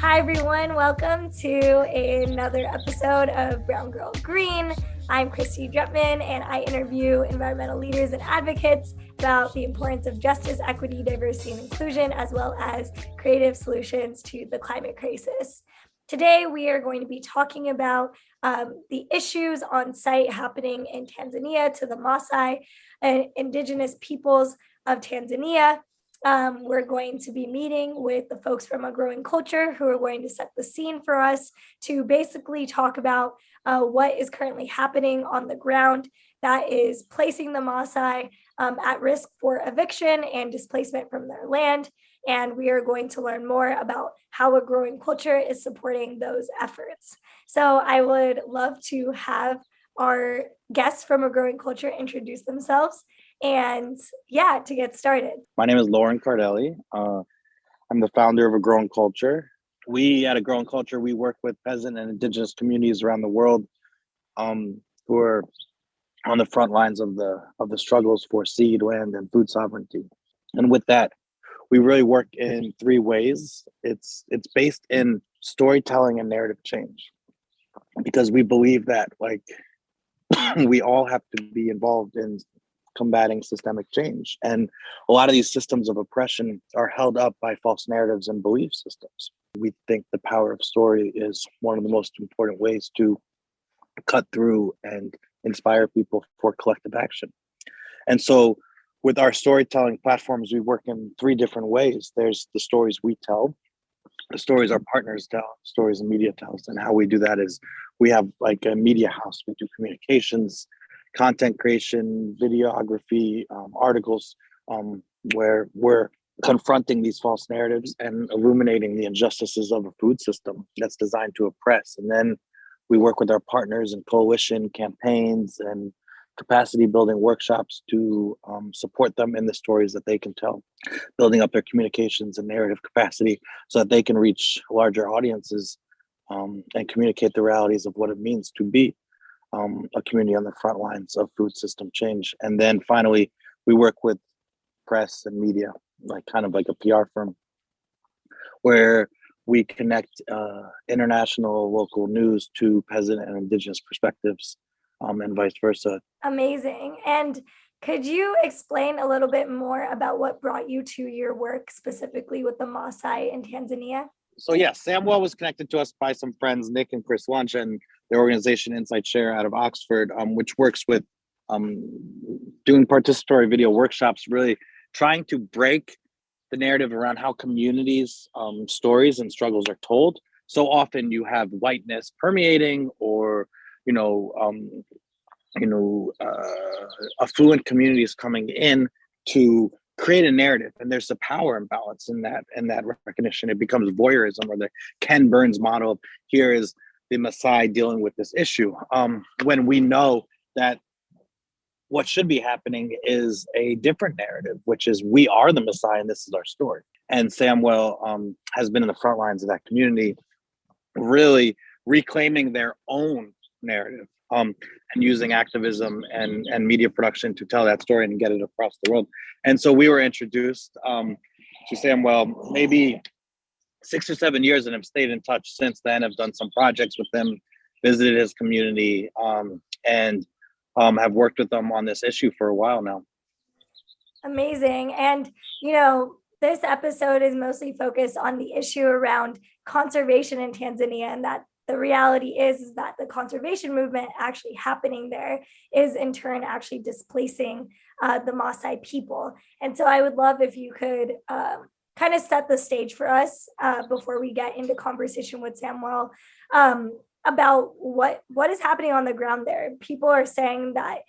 Hi, everyone. Welcome to another episode of Brown Girl Green. I'm Christy Drutman, and I interview environmental leaders and advocates about the importance of justice, equity, diversity, and inclusion, as well as creative solutions to the climate crisis. Today, we are going to be talking about the issues on site happening in Tanzania to the Maasai and Indigenous peoples of Tanzania. We're going to be meeting with the folks from A Growing Culture who are going to set the scene for us to basically talk about what is currently happening on the ground that is placing the Maasai at risk for eviction and displacement from their land. And we are going to learn more about how A Growing Culture is supporting those efforts. So I would love to have our guests from A Growing Culture introduce themselves. And to get started. My name is Lauren Cardelli. I'm the founder of A Growing Culture. We at A Growing Culture, we work with peasant and indigenous communities around the world who are on the front lines of the struggles for seed, land, and food sovereignty. And with that, we really work in three ways. It's based in storytelling and narrative change, because we believe that we all have to be involved in combating systemic change. And a lot of these systems of oppression are held up by false narratives and belief systems. We think the power of story is one of the most important ways to cut through and inspire people for collective action. And so with our storytelling platforms, we work in three different ways. There's the stories we tell, the stories our partners tell, stories the media tells. And how we do that is we have like a media house. We do communications, content creation, videography, articles, where we're confronting these false narratives and illuminating the injustices of a food system that's designed to oppress. And then we work with our partners in coalition campaigns and capacity building workshops to support them in the stories that they can tell, building up their communications and narrative capacity so that they can reach larger audiences and communicate the realities of what it means to be a community on the front lines of food system change. And then finally, we work with press and media, kind of like a PR firm, where we connect international, local news to peasant and indigenous perspectives, and vice versa. Amazing. And could you explain a little bit more about what brought you to your work specifically with the Maasai in Tanzania? So Samuel was connected to us by some friends, Nick and Chris Lunch, and their organization Insight Share out of Oxford, which works with doing participatory video workshops, really trying to break the narrative around how communities' stories and struggles are told. So often you have whiteness permeating, or affluent communities coming in to create a narrative, and there's a power imbalance in that recognition. It becomes voyeurism, or the Ken Burns model of here is the Maasai dealing with this issue, when we know that what should be happening is a different narrative, which is we are the Maasai and this is our story. And Samuel has been in the front lines of that community, really reclaiming their own narrative, and using activism and media production to tell that story and get it across the world. And so we were introduced to Samuel maybe 6 or 7 years, and have stayed in touch since then. Have done some projects with him, visited his community, and have worked with them on this issue for a while now. Amazing. And, this episode is mostly focused on the issue around conservation in Tanzania, and that the reality is that the conservation movement actually happening there is in turn actually displacing the Maasai people. And so I would love if you could kind of set the stage for us before we get into conversation with Samuel about what is happening on the ground there. People are saying that,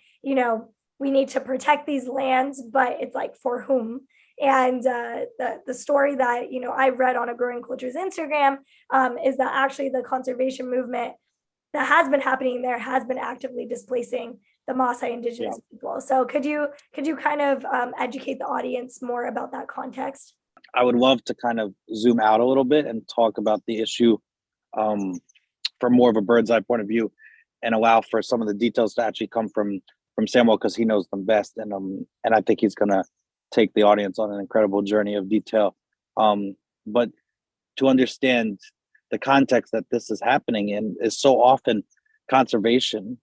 we need to protect these lands, but it's like for whom? And the story that, I've read on A Growing Culture's Instagram is that actually the conservation movement that has been happening there has been actively displacing the Maasai Indigenous people. So could you kind of educate the audience more about that context? I would love to kind of zoom out a little bit and talk about the issue from more of a bird's eye point of view, and allow for some of the details to actually come from Samuel, because he knows them best. And I think he's going to take the audience on an incredible journey of detail. But to understand the context that this is happening in is so often conservation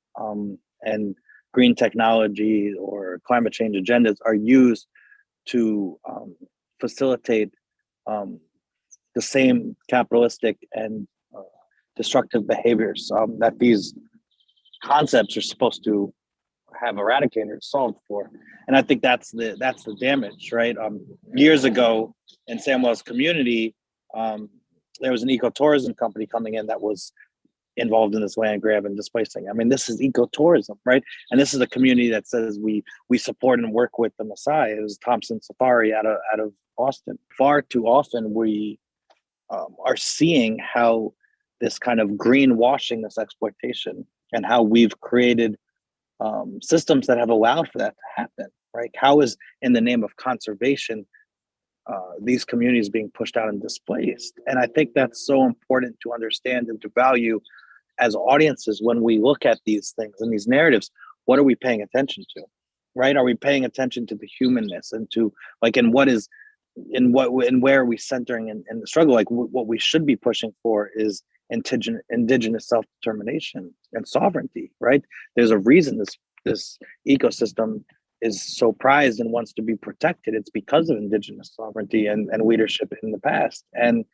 and green technology or climate change agendas are used to facilitate the same capitalistic and destructive behaviors that these concepts are supposed to have eradicated or solved for. And I think that's the damage, right? Years ago in Samuel's community, there was an ecotourism company coming in that was involved in this land grab and displacing. I mean, this is ecotourism, right? And this is a community that says we support and work with the Maasai. It was Thompson Safari out of Boston. Far too often we are seeing how this kind of greenwashing this exploitation and how we've created systems that have allowed for that to happen, right? How is, in the name of conservation, these communities being pushed out and displaced? And I think that's so important to understand and to value as audiences when we look at these things and these narratives. What are we paying attention to, right? Are we paying attention to the humanness and to like, and what is, in where are we centering in the struggle? Like what we should be pushing for is indigenous self-determination and sovereignty, right? There's a reason this ecosystem is so prized and wants to be protected. It's because of indigenous sovereignty and leadership in the past. And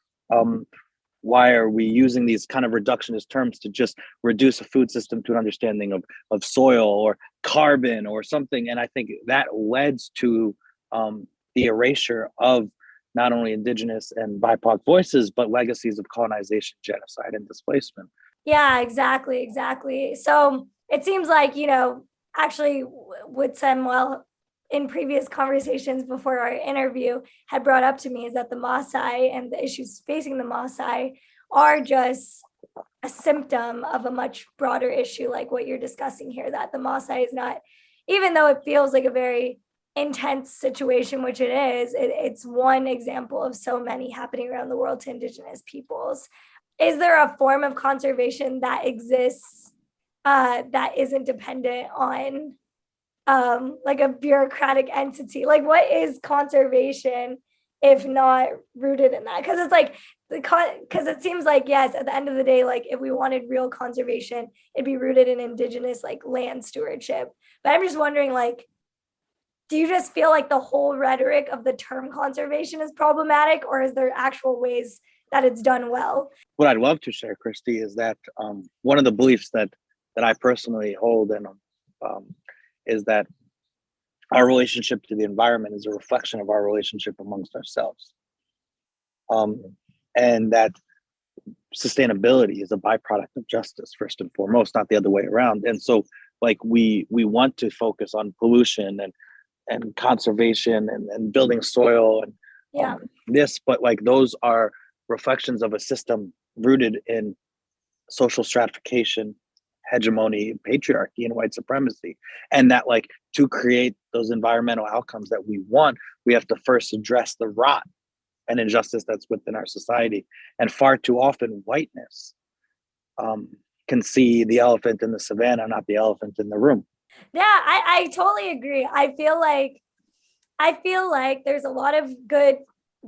why are we using these kind of reductionist terms to just reduce a food system to an understanding of soil or carbon or something? And I think that led to the erasure of not only indigenous and BIPOC voices, but legacies of colonization, genocide, and displacement. Yeah, exactly. So it seems like, actually what Samuel in previous conversations before our interview had brought up to me is that the Maasai and the issues facing the Maasai are just a symptom of a much broader issue like what you're discussing here, that the Maasai is not, even though it feels like a very intense situation, which it is, it's one example of so many happening around the world to indigenous peoples. Is there a form of conservation that exists that isn't dependent on like a bureaucratic entity? Like, what is conservation if not rooted in that? Because it's like, because it seems like, yes, at the end of the day, like if we wanted real conservation, it'd be rooted in indigenous like land stewardship. But I'm just wondering, like, do you just feel like the whole rhetoric of the term conservation is problematic, or is there actual ways that it's done well? What I'd love to share, Christy, is that one of the beliefs that I personally hold and is that our relationship to the environment is a reflection of our relationship amongst ourselves. And that sustainability is a byproduct of justice, first and foremost, not the other way around. And so like we want to focus on pollution and conservation and building soil and this, but like those are reflections of a system rooted in social stratification, hegemony, patriarchy, and white supremacy. And that like to create those environmental outcomes that we want, we have to first address the rot and injustice that's within our society. And far too often whiteness can see the elephant in the savannah, not the elephant in the room. Yeah, I totally agree. I feel like there's a lot of good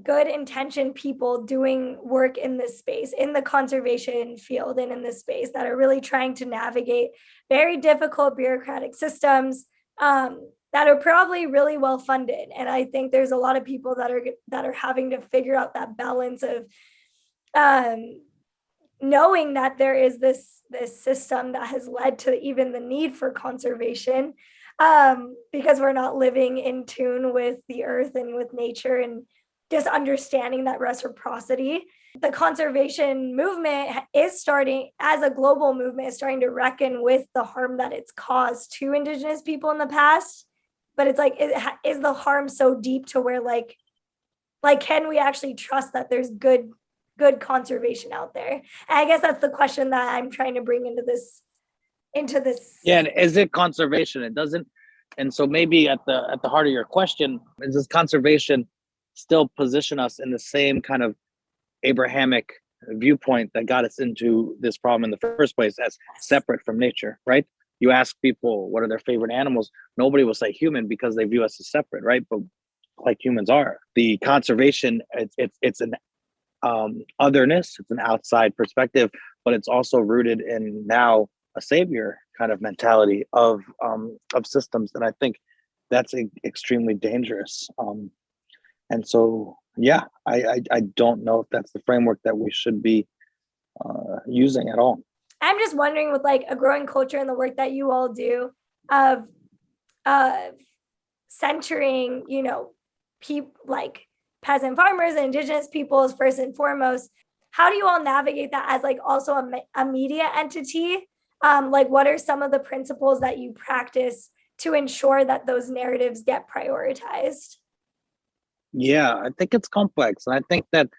intentioned people doing work in this space, in the conservation field and in this space, that are really trying to navigate very difficult bureaucratic systems that are probably really well funded. And I think there's a lot of people that are having to figure out that balance of knowing that there is this system that has led to even the need for conservation, because we're not living in tune with the earth and with nature, and just understanding that reciprocity. The conservation movement is starting, as a global movement, is starting to reckon with the harm that it's caused to indigenous people in the past. But it's like, is the harm so deep to where like can we actually trust that there's good conservation out there? And I guess that's the question that I'm trying to bring into this. Yeah, and is it conservation? It doesn't. And so maybe at the heart of your question, is this conservation still position us in the same kind of Abrahamic viewpoint that got us into this problem in the first place, as separate from nature, right? You ask people what are their favorite animals, nobody will say human because they view us as separate, right? But like humans are, the conservation, it's an otherness. It's an outside perspective, but it's also rooted in now a savior kind of mentality of systems, and I think that's extremely dangerous. And so, yeah, I don't know if that's the framework that we should be using at all. I'm just wondering, with like a growing culture and the work that you all do of centering, you know, people like peasant farmers and indigenous peoples first and foremost, how do you all navigate that as like also a media entity? Like, what are some of the principles that you practice to ensure that those narratives get prioritized? Yeah, I think it's complex. And I think that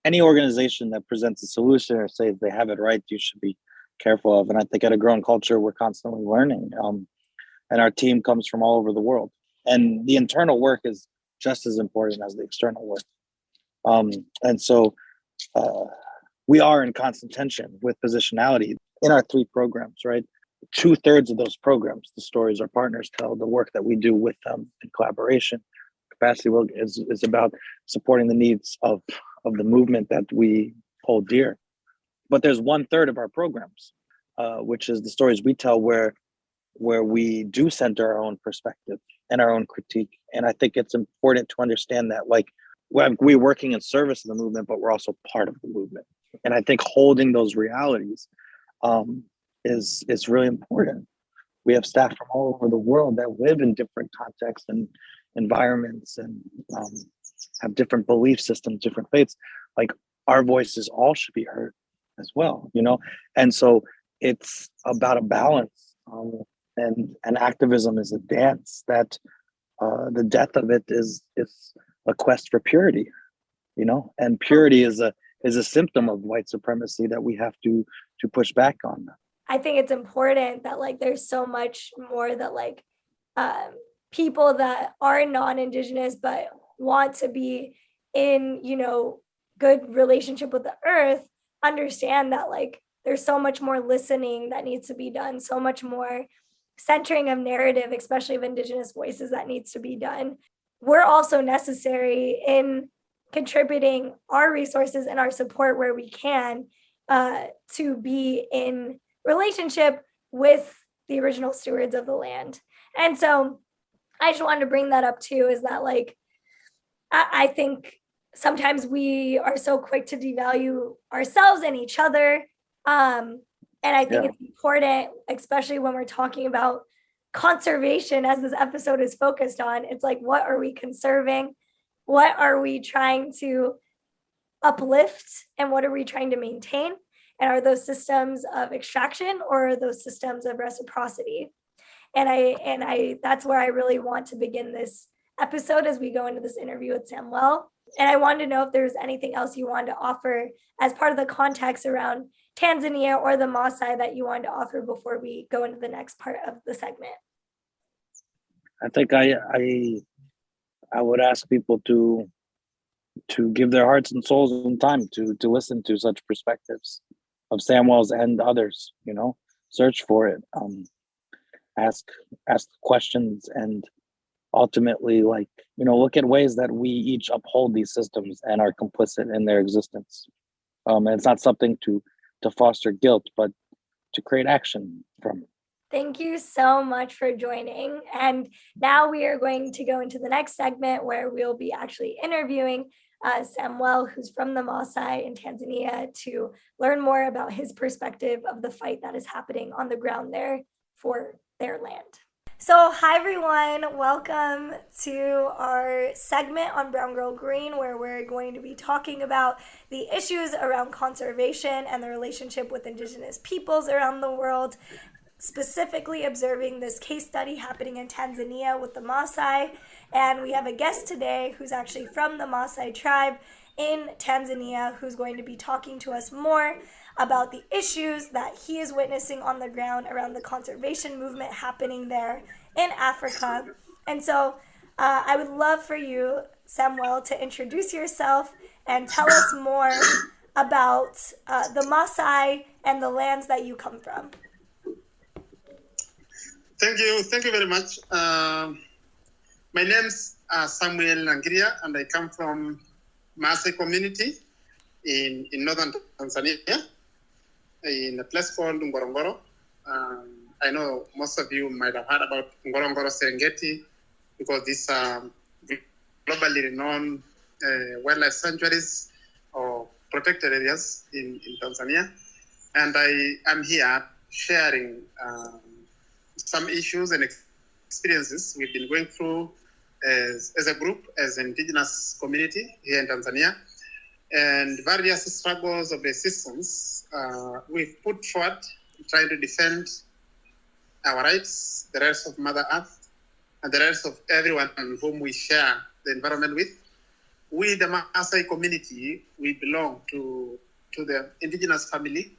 any organization that presents a solution or says they have it right, you should be careful of. And I think at a growing culture, we're constantly learning. And our team comes from all over the world. And the internal work is just as important as the external work. And so we are in constant tension with positionality in our 3 programs, right? 2/3 of those programs, the stories our partners tell, the work that we do with them in collaboration. Capacity work is about supporting the needs of the movement that we hold dear. But there's 1/3 of our programs, which is the stories we tell where we do center our own perspective and our own critique. And I think it's important to understand that, like, we're working in service of the movement, but we're also part of the movement. And I think holding those realities is really important. We have staff from all over the world that live in different contexts and environments and have different belief systems, different faiths. Like, our voices all should be heard as well, you know? And so it's about a balance. And activism is a dance that the death of it is a quest for purity, you know? And purity is a symptom of white supremacy that we have to push back on. I think it's important that like there's so much more that like people that are non-Indigenous but want to be in, you know, good relationship with the earth understand that like there's so much more listening that needs to be done, so much more centering of narrative, especially of Indigenous voices, that needs to be done. We're also necessary in contributing our resources and our support where we can to be in relationship with the original stewards of the land. And so I just wanted to bring that up too, is that like, I think sometimes we are so quick to devalue ourselves and each other. And I think it's important, especially when we're talking about conservation, as this episode is focused on. It's like, what are we conserving? What are we trying to uplift? And what are we trying to maintain? And are those systems of extraction or are those systems of reciprocity? And I that's where I really want to begin this episode as we go into this interview with Samuel. And I wanted to know if there's anything else you wanted to offer as part of the context around Tanzania or the Maasai that you wanted to offer before we go into the next part of the segment. I think I would ask people to give their hearts and souls and time to listen to such perspectives of Samuel's and others, you know, search for it, ask questions, and ultimately, like, you know, look at ways that we each uphold these systems and are complicit in their existence. And it's not something to foster guilt, but to create action from it. Thank you so much for joining. And now we are going to go into the next segment where we'll be actually interviewing Samuel, who's from the Maasai in Tanzania, to learn more about his perspective of the fight that is happening on the ground there for their land. So hi everyone, welcome to our segment on Brown Girl Green, where we're going to be talking about the issues around conservation and the relationship with Indigenous peoples around the world, specifically observing this case study happening in Tanzania with the Maasai. And we have a guest today who's actually from the Maasai tribe in Tanzania, who's going to be talking to us more about the issues that he is witnessing on the ground around the conservation movement happening there in Africa. And so I would love for you, Samuel, to introduce yourself and tell us more about the Maasai and the lands that you come from. Thank you very much. My name's Samuel Nangiria, and I come from Maasai community. in northern Tanzania, in a place called Ngorongoro. I know most of you might have heard about Ngorongoro Serengeti because these are globally renowned wildlife sanctuaries or protected areas in Tanzania. And I am here sharing some issues and experiences we've been going through as a group, as an indigenous community here in Tanzania, and various struggles of resistance we've put forward trying to defend our rights, the rights of Mother Earth, and the rights of everyone whom we share the environment with. We, the Maasai community, we belong to the indigenous family,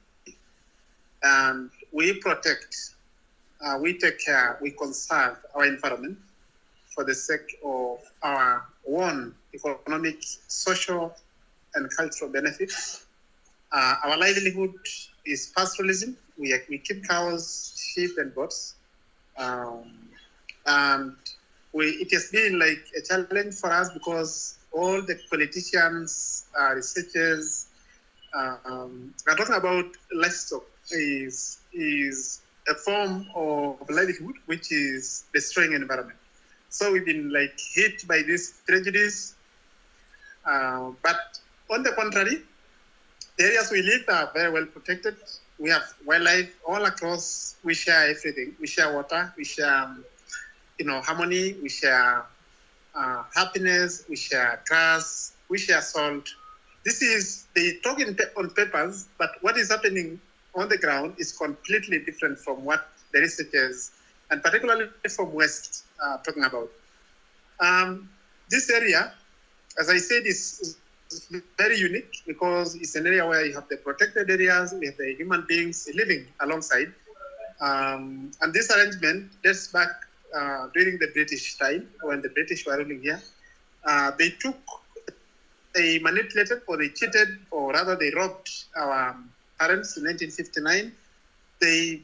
and we protect, we take care, we conserve our environment for the sake of our own economic, social, and cultural benefits. Our livelihood is pastoralism. We keep cows, sheep, and goats. And it has been like a challenge for us because all the politicians, researchers, are talking about livestock is a form of livelihood which is destroying environment. So we've been like hit by these tragedies. But on the contrary, the areas we live are very well protected. We have wildlife all across. We share everything. We share water. We share, harmony. We share happiness. We share grass. We share salt. This is, they talk on papers, but what is happening on the ground is completely different from what the researchers, and particularly from West, are talking about. This area, as I said, is very unique because it's an area where you have the protected areas, we have the human beings living alongside. And this arrangement dates back during the British time, when the British were ruling here. They manipulated, or they cheated, or rather they robbed our parents in 1959. They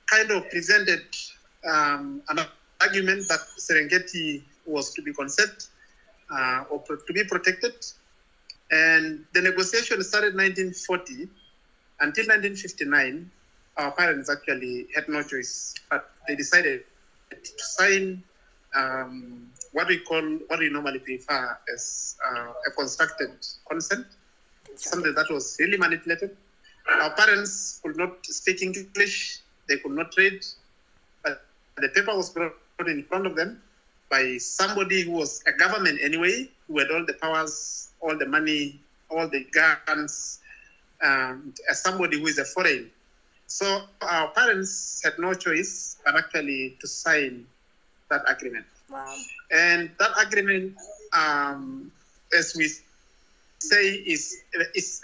kind of presented an argument that Serengeti was to be conserved or to be protected. And the negotiation started 1940 until 1959. Our parents actually had no choice, but they decided to sign what we normally prefer as a constructed consent, something that was really manipulated. Our parents could not speak English, they could not read, but the paper was brought in front of them by somebody who was a government anyway, who had all the powers, all the money, all the guns, as somebody who is a foreign. So our parents had no choice but actually to sign that agreement. Wow. And that agreement, as we say, is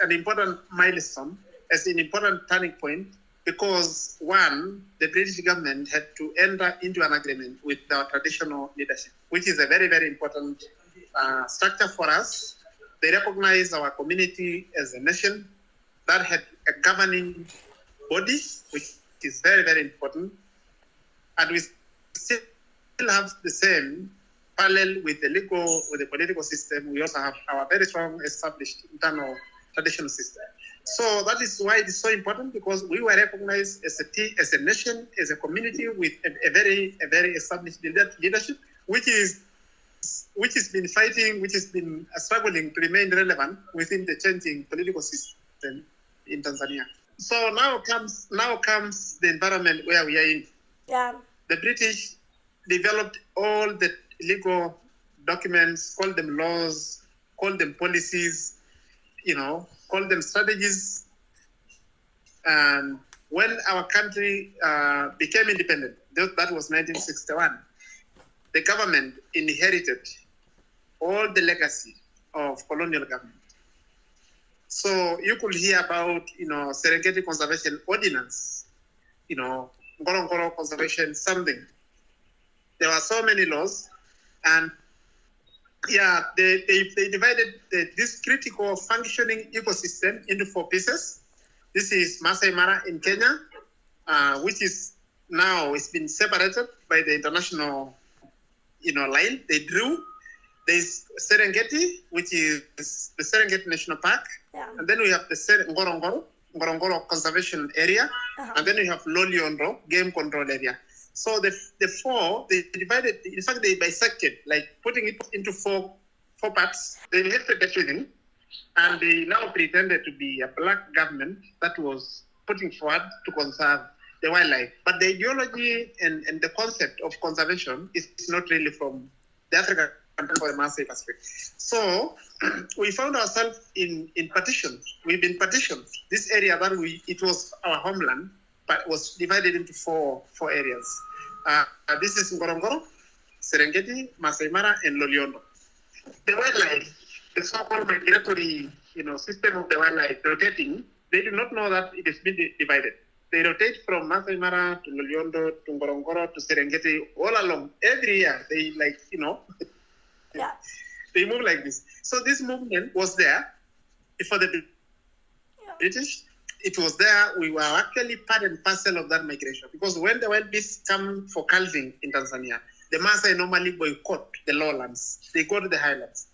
an important milestone, as an important turning point, because one, the British government had to enter into an agreement with our traditional leadership, which is a very, very important structure for us. They recognize our community as a nation that had a governing body, which is very, very important. And we still have the same parallel with the political system. We also have our very strong established internal traditional system. So that is why it is so important, because we were recognized as a nation, as a community with a very established leadership, which has been fighting, which has been struggling to remain relevant within the changing political system in Tanzania. So now comes the environment where we are in. Yeah. The British developed all the legal documents, called them laws, called them policies, called them strategies. And when our country became independent, that was 1961, the government inherited all the legacy of colonial government. So you could hear about, Serengeti Conservation Ordinance, Ngorongoro Conservation something. There were so many laws, and they divided this critical functioning ecosystem into 4 pieces. This is Maasai Mara in Kenya, which is now it's been separated by the international line they drew. there's Serengeti, which is the Serengeti National Park. Yeah. And then we have the Ngorongoro Conservation Area. And then we have Loliondo Game Control Area. So the four, they divided, in fact, they bisected, like putting it into four parts. They listed everything, and they now pretended to be a black government that was putting forward to conserve the wildlife. But the ideology and the concept of conservation is not really from the African or the Maasai perspective. So we found ourselves in partitions. We've been partitioned. This area that it was our homeland, but was divided into four areas. This is Ngorongoro, Serengeti, Maasai Mara, and Loliondo. The wildlife, the so-called migratory, system of the wildlife rotating, they do not know that it has been divided. They rotate from Maasai Mara to Loliondo to Ngorongoro to Serengeti all along. Every year, they yeah. They move like this. So this movement was there for the British. It was there. We were actually part and parcel of that migration, because when the wild beasts come for calving in Tanzania, the Maasai normally boycott the lowlands. They go to the highlands.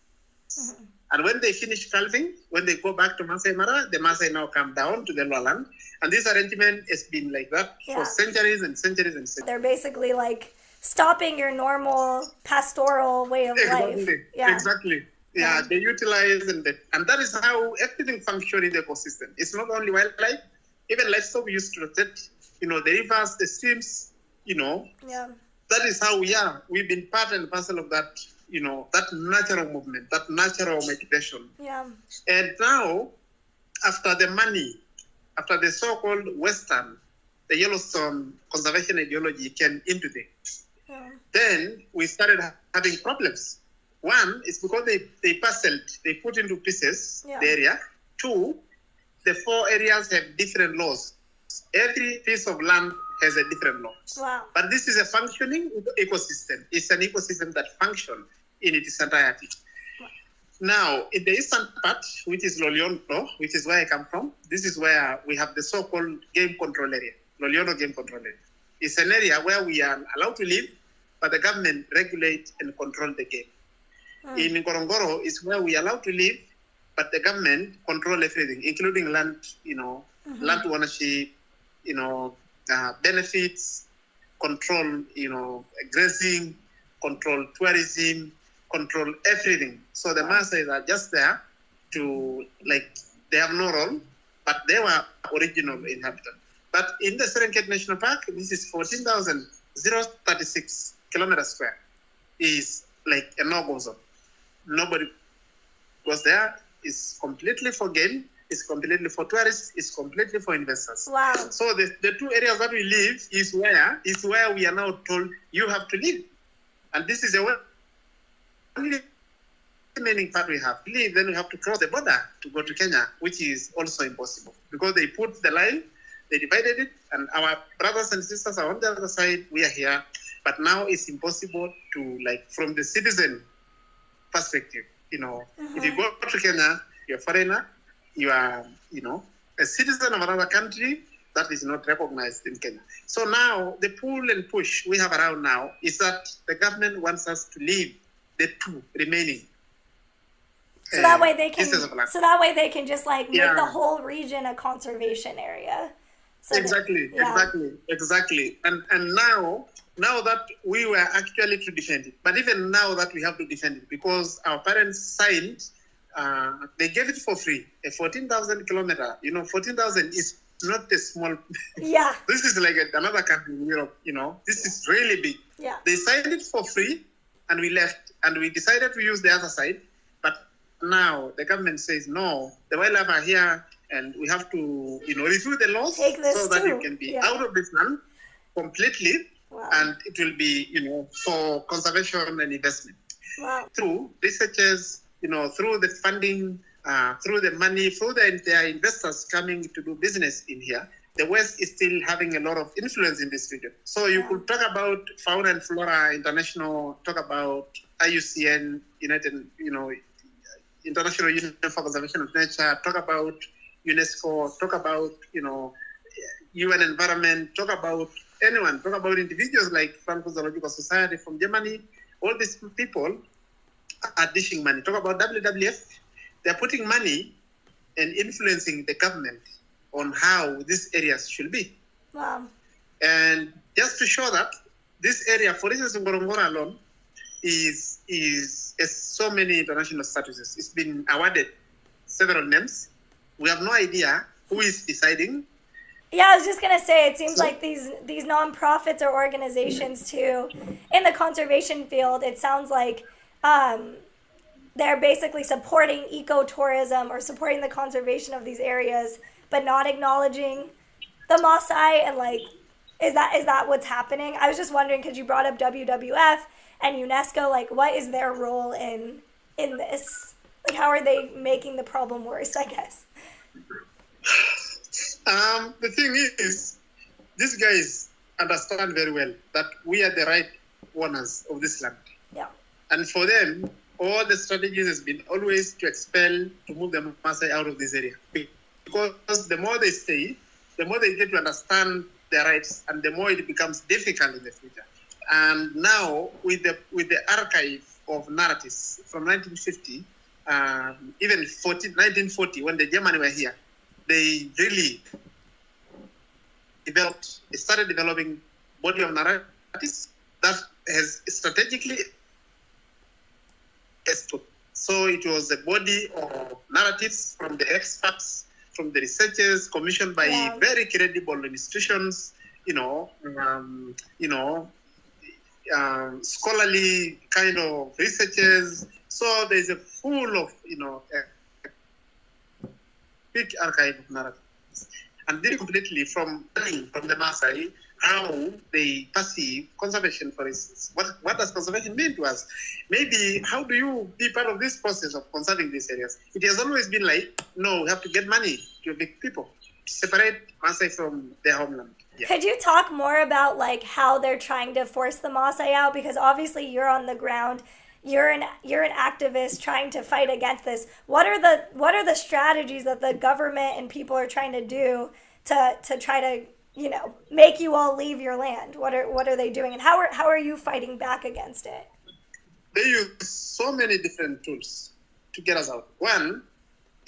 Mm-hmm. And when they finish calving, when they go back to Maasai Mara, the Maasai now come down to the lowland. And this arrangement has been like that for centuries and centuries and centuries. They're basically like stopping your normal pastoral way of life. Yeah. Exactly. Yeah, they utilize and that is how everything functions in the ecosystem. It's not only wildlife, even livestock we used to rotate, the rivers, the streams, Yeah. That is how we are. We've been part and parcel of that, that natural movement, that natural migration. Yeah. And now, after the so-called Western, the Yellowstone conservation ideology came into the then we started having problems. One is because they parceled, they put into pieces the area. Two, the four areas have different laws. Every piece of land has a different law. Wow. But this is a functioning ecosystem. It's an ecosystem that functions in its entirety. Wow. Now, in the eastern part, which is Loliondo, which is where I come from, this is where we have the so-called game control area, Loliondo game control area. It's an area where we are allowed to live, but the government regulate and control the game. In Ngorongoro is where we are allowed to live, but the government control everything, including land, land ownership, benefits, control, grazing, control tourism, control everything. So the Maasai are just there to, they have no role, but they were original inhabitants. But in the Serengeti National Park, this is 14,036 kilometers square. Is like a no-go zone. Nobody was there. It's completely for game. It's completely for tourists. It's completely for investors. Wow. So the two areas that we live is where we are now told you have to live. And this is the only remaining part we have to live. Then we have to cross the border to go to Kenya, which is also impossible because they put the line, they divided it, and our brothers and sisters are on the other side. We are here. But now it's impossible to, from the citizen perspective, if you go to Kenya, you're a foreigner, you are, a citizen of another country that is not recognized in Kenya. So now the pull and push we have around now is that the government wants us to leave the two remaining. So that way they can. So that way they can just make the whole region a conservation area. So exactly. And now that we were actually to defend it, but even now that we have to defend it because our parents signed, they gave it for free. A 14,000 kilometer, 14,000 is not a small. Yeah. This is like another country in Europe. This is really big. Yeah. They signed it for free, and we left, and we decided to use the other side. But now the government says no. The wildlife are here, and we have to, review the laws so that it can be out of this land completely. Wow. And it will be, for conservation and investment. Wow. Through researchers, through the funding, through the money, through their investors coming to do business in here, the West is still having a lot of influence in this region. So you could talk about Fauna and Flora International, talk about IUCN, International Union for Conservation of Nature, talk about UNESCO, talk about, UN Environment, talk about anyone, talk about individuals like Franco Zoological Society from Germany. All these people, are dishing money. Talk about WWF. They're putting money and influencing the government on how these areas should be. Wow. And just to show that this area, for instance, Ngorongoro alone, is so many international statuses. It's been awarded several names. We have no idea who is deciding. Yeah, I was just gonna say, it seems like these nonprofits or organizations too, in the conservation field, it sounds like they're basically supporting ecotourism or supporting the conservation of these areas, but not acknowledging the Maasai. And like, is that what's happening? I was just wondering because you brought up WWF and UNESCO. Like, what is their role in this? Like, how are they making the problem worse? I guess. The thing is, these guys understand very well that we are the right owners of this land. Yeah. And for them, all the strategies has been always to expel, to move the Maasai out of this area. Because the more they stay, the more they get to understand their rights, and the more it becomes difficult in the future. And now, with the archive of narratives from 1950, even 1940, when the Germans were here, they really started developing body of narratives that has strategically exported. So it was a body of narratives from the experts, from the researchers, commissioned by very credible institutions, scholarly kind of researchers. So there's a full of, big archive of narratives. And this completely from the Maasai, how they perceive conservation, for instance. What does conservation mean to us? Maybe how do you be part of this process of conserving these areas? It has always been like, no, we have to get money to big people, to separate Maasai from their homeland. Yeah. Could you talk more about like how they're trying to force the Maasai out? Because obviously you're on the ground. You're an activist trying to fight against this. What are the strategies that the government and people are trying to do to try to make you all leave your land? What are they doing, and how are you fighting back against it? They use so many different tools to get us out. One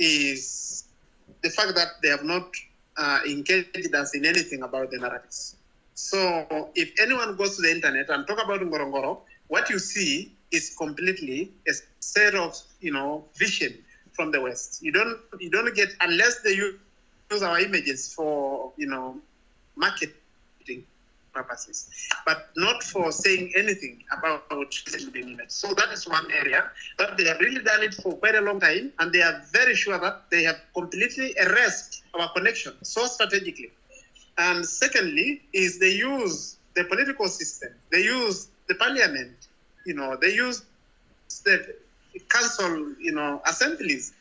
is the fact that they have not engaged us in anything about the narratives. So if anyone goes to the internet and talk about Ngorongoro, what you see is completely a set of vision from the West. You don't get, unless they use our images for marketing purposes, but not for saying anything about the image. So that is one area that they have really done it for quite a long time, and they are very sure that they have completely erased our connection so strategically. And secondly, is they use the political system, they use the parliament, they use the council, assemblies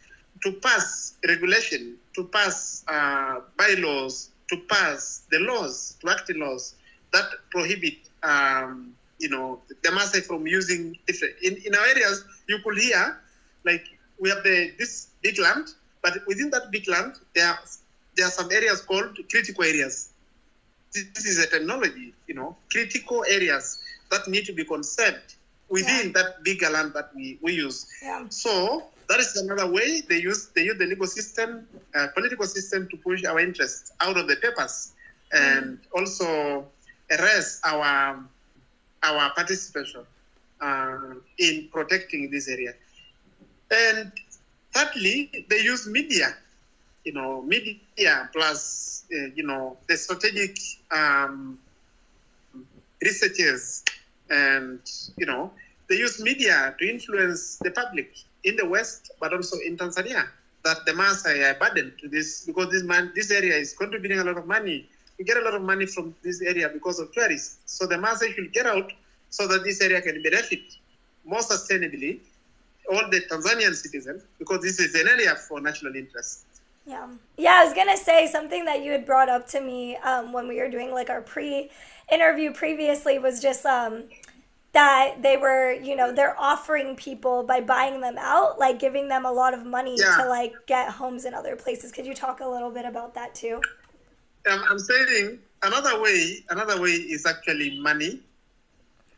to pass regulation, to pass bylaws, to pass the laws, to act the laws that prohibit, the Maasai from using different. In our areas, you could hear, like, we have this big land, but within that big land, there are some areas called critical areas. This is a terminology, critical areas that need to be conserved within that bigger land that we use. Yeah. So that is another way they use the legal system, political system to push our interests out of the papers and also erase our participation in protecting this area. And thirdly, they use media, media plus, the strategic researchers, and, they use media to influence the public in the West, but also in Tanzania, that the Maasai are burdened to this, because this area is contributing a lot of money. We get a lot of money from this area because of tourists. So the Maasai should get out so that this area can benefit more sustainably all the Tanzanian citizens, because this is an area for national interest. Yeah, I was going to say something that you had brought up to me when we were doing like our pre-interview previously was just that they were, they're offering people by buying them out, like giving them a lot of money to like get homes in other places. Could you talk a little bit about that too? I'm saying another way is actually money,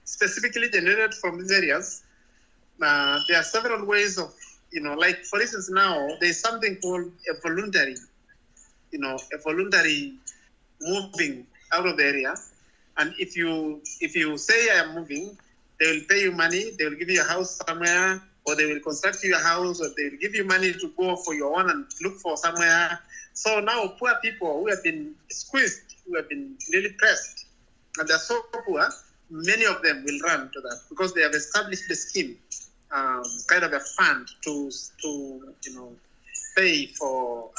specifically generated from these areas, there are several ways of, like for instance now, there's something called a voluntary moving out of the area. And if you say I am moving, they will pay you money, they will give you a house somewhere, or they will construct you a house, or they will give you money to go for your own and look for somewhere. So now poor people who have been squeezed, who have been really pressed, and they're so poor, many of them will run to that because they have established the scheme, kind of a fund to pay for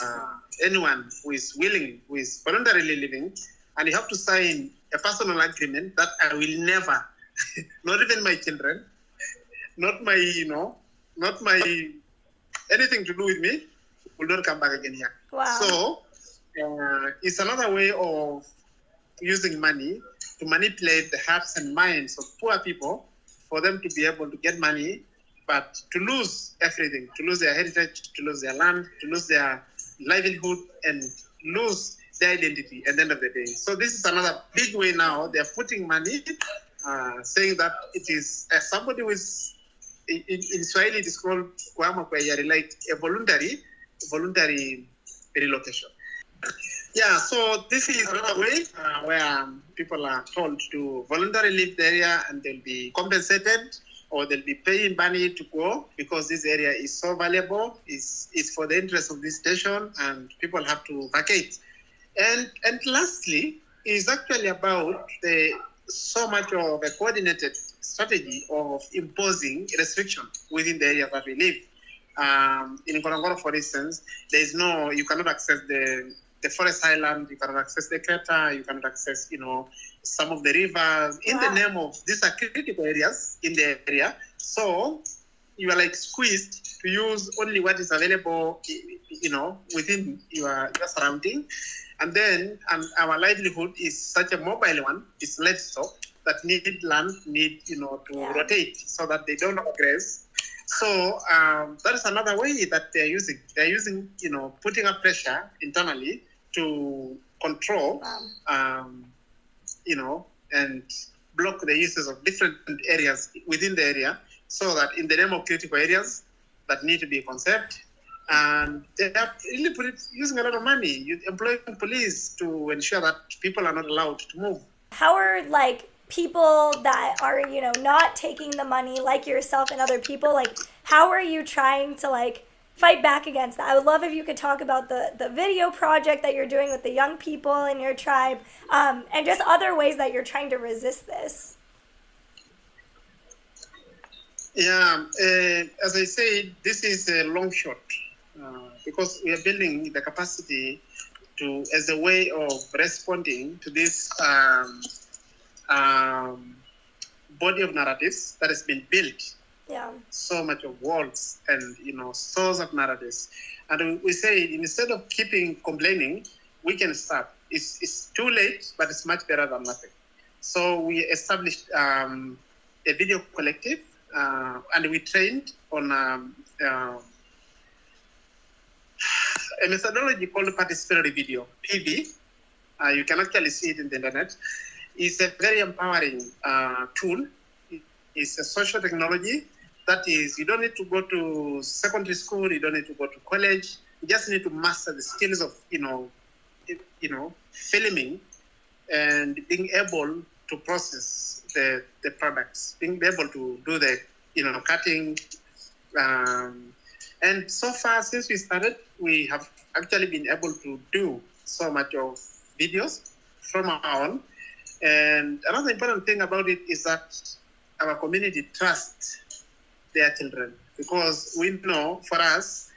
anyone who is willing, who is voluntarily living, and you have to sign a personal agreement that I will never, not even my children, not my, anything to do with me, will not come back again here. Wow. So it's another way of using money to manipulate the hearts and minds of poor people for them to be able to get money, but to lose everything, to lose their heritage, to lose their land, to lose their livelihood, and lose their identity at the end of the day. So this is another big way now. They're putting money, saying that it is somebody who is, in Swahili it is called like a voluntary relocation. Yeah, so this is another way where people are told to voluntarily leave the area and they'll be compensated, or they'll be paying money to go because this area is so valuable, it's for the interest of this station, and people have to vacate. And lastly, is actually about so much of a coordinated strategy of imposing restriction within the area that we live. In Ngorongoro, for instance, you cannot access the forest highland, you cannot access the crater, you cannot access, some of the rivers in the name of these are critical areas in the area. So you are like squeezed to use only what is available, within your surrounding. And then our livelihood is such a mobile one, it's livestock that need land, to rotate so that they don't progress. So that is another way that they're using. They're using, putting up pressure internally to control, and block the uses of different areas within the area, so that in the name of critical areas that need to be conserved, and they are really using a lot of money, employing police to ensure that people are not allowed to move. How are people that are not taking the money, like yourself and other people, how are you trying to fight back against that? I would love if you could talk about the video project that you're doing with the young people in your tribe, and just other ways that you're trying to resist this. Yeah, as I said, this is a long shot because we are building the capacity as a way of responding to this body of narratives that has been built. Yeah. So much of walls and source of narratives, and we say instead of complaining, we can start. It's too late, but it's much better than nothing. So we established a video collective, and we trained on a methodology called participatory video, PV. You can actually see it in the internet. It's a very empowering tool. It's a social technology. That is, you don't need to go to secondary school, you don't need to go to college. You just need to master the skills of, filming and being able to process the products, being able to do the, cutting. And so far, since we started, we have actually been able to do so much of videos from our own. And another important thing about it is that our community trusts their children, because we know, for us,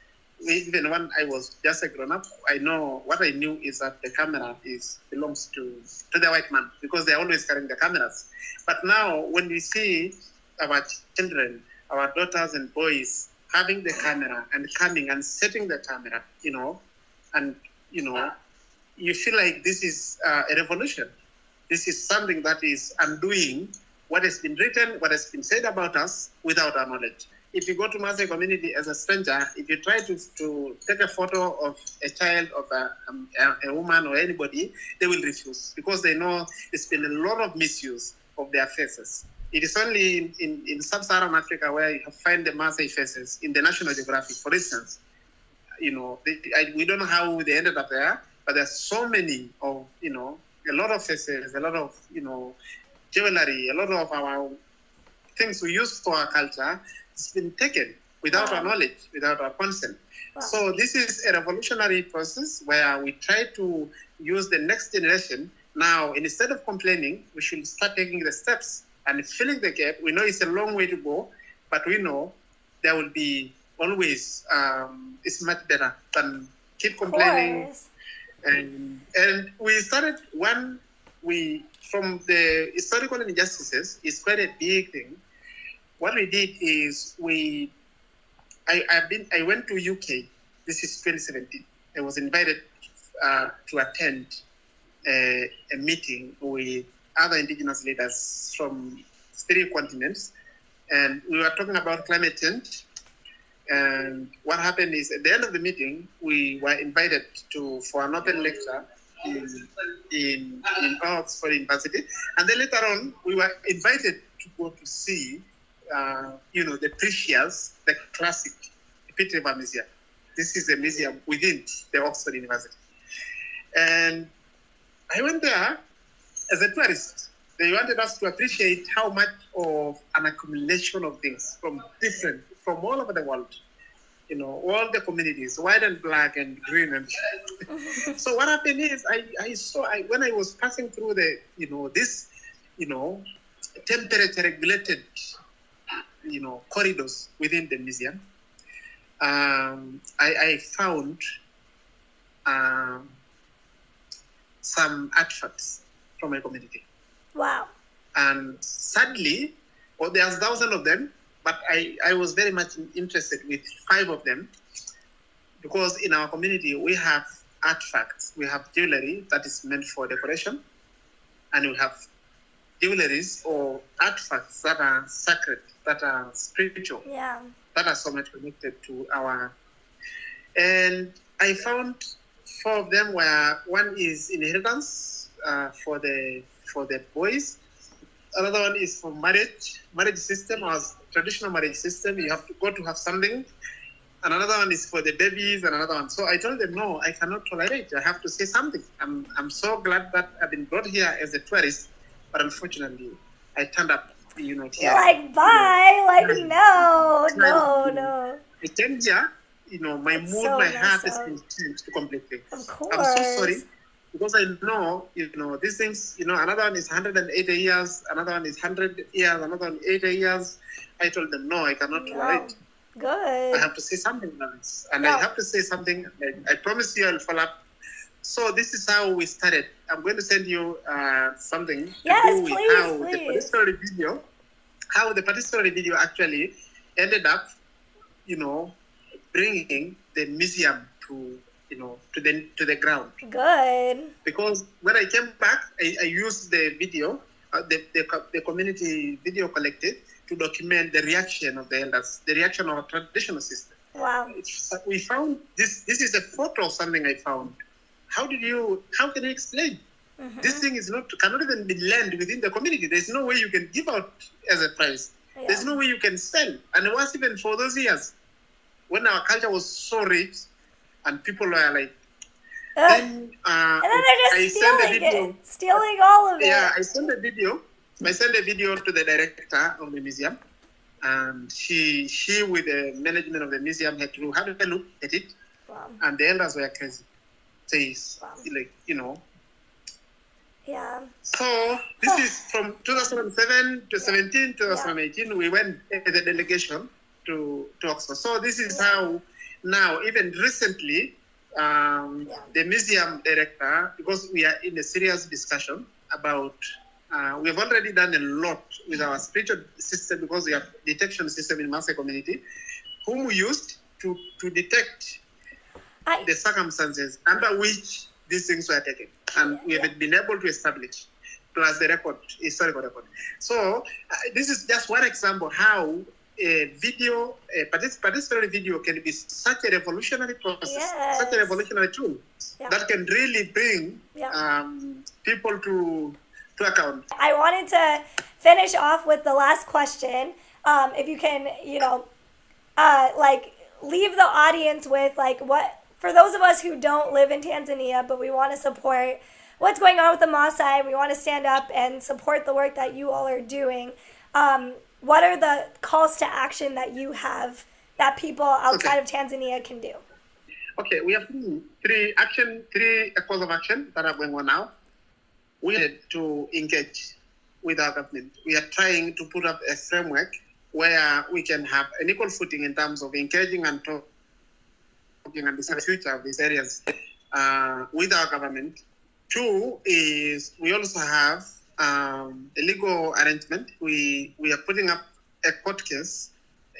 even when I was just a grown-up, I know what I knew is that the camera belongs to the white man, because they're always carrying the cameras. But now, when we see our children, our daughters and boys having the camera and coming and setting the camera, you feel like this is a revolution. This is something that is undoing what has been written, what has been said about us without our knowledge. If you go to Maasai community as a stranger, if you try to take a photo of a child, of a woman or anybody, they will refuse, because they know there's been a lot of misuse of their faces. It is only in sub-Saharan Africa where you find the Maasai faces in the National Geographic, for instance. We don't know how they ended up there, but there's so many of, a lot of faces, a lot of, jewelry, a lot of our things we use for our culture, it's been taken without our knowledge, without our consent. Wow. So this is a revolutionary process where we try to use the next generation. Now, instead of complaining, we should start taking the steps and filling the gap. We know it's a long way to go, but we know there will be always, it's much better than keep complaining. And we started from the historical injustices, it's quite a big thing. What we did is I went to UK. This is 2017. I was invited to attend a meeting with other Indigenous leaders from 3 continents, and we were talking about climate change. And what happened is, at the end of the meeting, we were invited for an open lecture in Oxford University, and then later on, we were invited to go to see, the precious, the classic Pitt River Museum. This is a museum within the Oxford University, and I went there as a tourist. They wanted us to appreciate how much of an accumulation of things from all over the world, all the communities, white and black and green. And so what happened is I saw when I was passing through this temperature regulated, corridors within the museum, I found some artifacts from my community. Wow. And sadly, there's thousands of them, but I was very much interested with 5 of them, because in our community, we have artifacts. We have jewelry that is meant for decoration, and we have jewelries or artifacts that are sacred, that are spiritual, that are so much connected to our. And I found 4 of them where one is inheritance for the boys. Another one is for marriage system, or traditional marriage system. You have to have something. And another one is for the babies, and another one. So I told them, no, I cannot tolerate. I have to say something. I'm so glad that I've been brought here as a tourist, but unfortunately, I turned up, here. Like, bye, no. I came here, my That's mood, so my heart messed has up. been changed completely. Of course. I'm so sorry. Because I know, these things, another one is 180 years, another one is 100 years, another one 80 years. I told them, no, I cannot tolerate. Good. I have to say something else. And I have to say something. I promise you I'll follow up. So this is how we started. I'm going to send you something to do with how the participatory video actually ended up, bringing the museum to the ground. Good. Because when I came back, I used the video, the community video collected to document the reaction of the elders, the reaction of our traditional system. Wow. We found this is a photo of something I found. How can you explain? Mm-hmm. This thing cannot even be learned within the community. There's no way you can give out as a prize. Yeah. There's no way you can sell. And it was even for those years when our culture was so rich and people were like, and then they're just stealing all of it. Yeah, I sent a video to the director of the museum, and she with the management of the museum had to have a look at it. Wow. And the elders were crazy. Says, Yeah. So this is from 2007 to 17, 2018. Yeah. We went as a delegation to Oxford. So this is how now, even recently, the museum director, because we are in a serious discussion about, we have already done a lot with our spiritual system, because we have detection system in Maasai community, whom we used to detect the circumstances under which these things were taken. And we have been able to establish, plus the historical record. So this is just one example how a participatory video can be such a revolutionary process, such a revolutionary tool that can really bring people to account. I wanted to finish off with the last question. If you can, leave the audience with what, for those of us who don't live in Tanzania, but we want to support what's going on with the Maasai, we want to stand up and support the work that you all are doing. What are the calls to action that you have that people outside of Tanzania can do? Okay, we have three calls of action that are going on now. We need to engage with our government. We are trying to put up a framework where we can have an equal footing in terms of engaging and talking and discussing the future of these areas with our government. Two is we also have a legal arrangement. We are putting up a court case.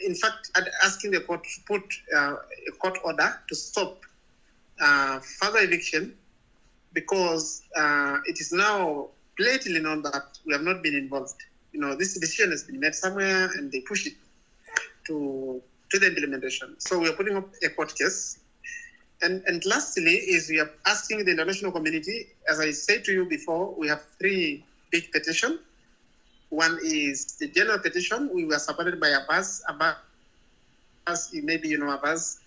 In fact, asking the court to put a court order to stop further eviction, because it is now blatantly known that we have not been involved. This decision has been made somewhere and they push it to the implementation. So we are putting up a court case. And lastly is we are asking the international community, as I said to you before, we have three big petitions. One is the general petition. We were supported by Abbas, maybe you know Abbas,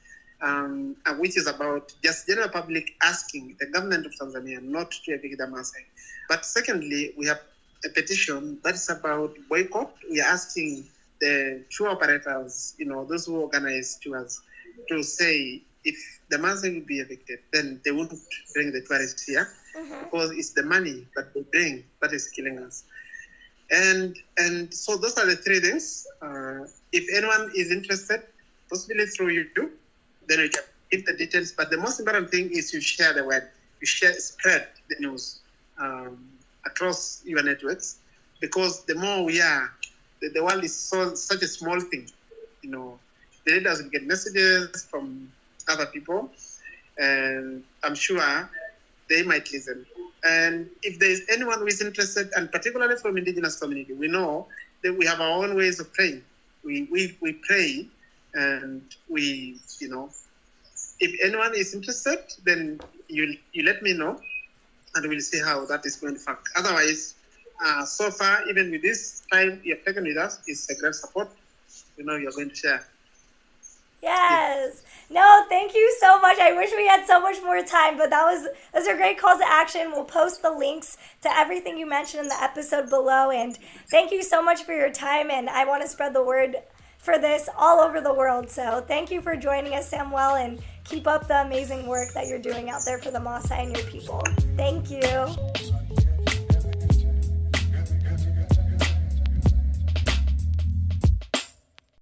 which is about just general public asking the government of Tanzania not to evict the Maasai. But secondly, we have a petition that is about boycott. We are asking the tour operators, those who organize tours, to say if the Maasai will be evicted, then they won't bring the tourists here, because it's the money that they bring that is killing us. And so those are the three things. If anyone is interested, possibly through YouTube, then we can give the details. But the most important thing is you share the word. You spread the news across your networks, because the more we are, the world is such a small thing. The leaders will get messages from other people, and I'm sure they might listen. And if there is anyone who is interested, and particularly from Indigenous community, we know that we have our own ways of praying. We pray, and if anyone is interested, then you let me know, and we'll see how that is going to work. Otherwise, so far, even with this time you have taken with us, it's a great support. You're going to share. Yes. No, thank you so much. I wish we had so much more time, but those are great calls to action. We'll post the links to everything you mentioned in the episode below. And thank you so much for your time. And I want to spread the word for this all over the world. So thank you for joining us, Samuel, and keep up the amazing work that you're doing out there for the Maasai and your people. Thank you.